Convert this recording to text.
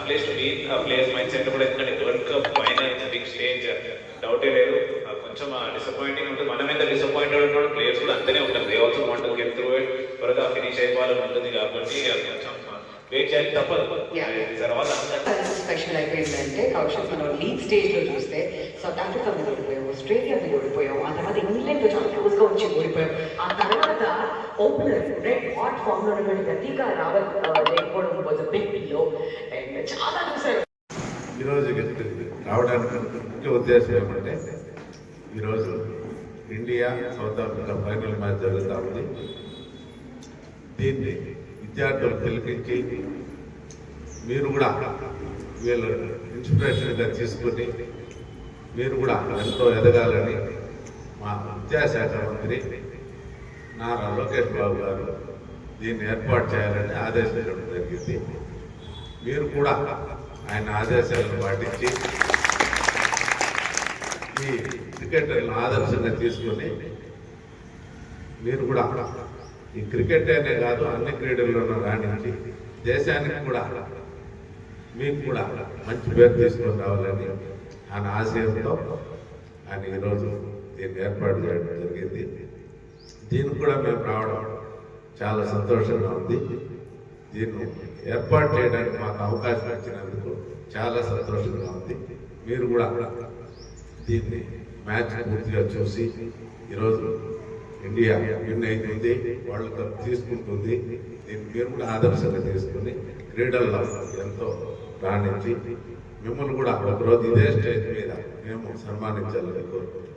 Place to be players mind set కూడా, ఎందుకంటే world cup final big stage డౌటే లేదు. కొంచెం డిసప్పాయింటింగ్ ఉంటుంది. మనం ఎంత డిసప్పాయింటెడ్ ఉంటాడు, ప్లేయర్స్ కూడా అంతనే ఉంటారు. They also want to get through it, త్వరగా ఫినిష్ అయిపోవాలని ఉంటుంది. కాబట్టి కొంచెం వెయిట్ చేయాలి, తప్పదు. స్పెషల్ అయిపోయిందంటే కౌశల్ మనం లీగ్ స్టేజ్ లో చూస్తే సౌత్ ఆఫ్రికా మీద ఓడిపోయాం, ఆస్ట్రేలియా మీద ఓడిపోయాం, ఆ తర్వాత ఇంగ్లాండ్ తో చాలా క్లోజ్ గా వచ్చి ఓడిపోయాం. ఆ తర్వాత ఓపెనర్ రెడ్ హాట్ ఫామ్ లో ఉన్నటువంటి గతిగా లేకపోవడం వాజ్ అ బిగ్ లో అండ్ చాలా చూసారు. ఈరోజు రావడానికి ముఖ్య ఉద్దేశం ఏమంటే, ఈరోజు India south Africa final match జరుగుతూ ఉంది. దీన్ని విద్యార్థులు పిలిపించి మీరు కూడా వీళ్ళు ఇన్స్పిరేషన్గా తీసుకుని మీరు కూడా ఎంతో ఎదగాలని మా విద్యాశాఖ మంత్రి నారా లోకేష్ బాబు గారు దీన్ని ఏర్పాటు చేయాలని ఆదేశించడం జరిగింది. మీరు కూడా ఆయన ఆదేశాలను పాటించి ఈ క్రికెటర్లను ఆదర్శంగా తీసుకొని మీరు కూడా ఈ క్రికెట్ అనే కాదు అన్ని క్రీడల్లోనూ రాణించి దేశానికి కూడా మీకు కూడా మంచి పేరు తీసుకొని రావాలని ఆయన ఆశయంతో ఆయన ఈరోజు దీన్ని ఏర్పాటు చేయడం జరిగింది. దీనికి కూడా మేము రావడం చాలా సంతోషంగా ఉంది. దీన్ని ఏర్పాటు చేయడానికి మాకు అవకాశం ఇచ్చినందుకు చాలా సంతోషంగా ఉంది. మీరు కూడా దీన్ని మ్యాచ్ పూర్తిగా చూసి ఈరోజు ఇండియా విన్ అవుతుంది, వరల్డ్ కప్ తీసుకుంటుంది. దీన్ని మీరు కూడా ఆదర్శంగా తీసుకుని క్రీడల్లో ఎంతో రాణించి మిమ్మల్ని కూడా ఒకరోజు ఇదే స్టేజ్ మీద మేము సన్మానించాలని కోరుకుంటున్నాం.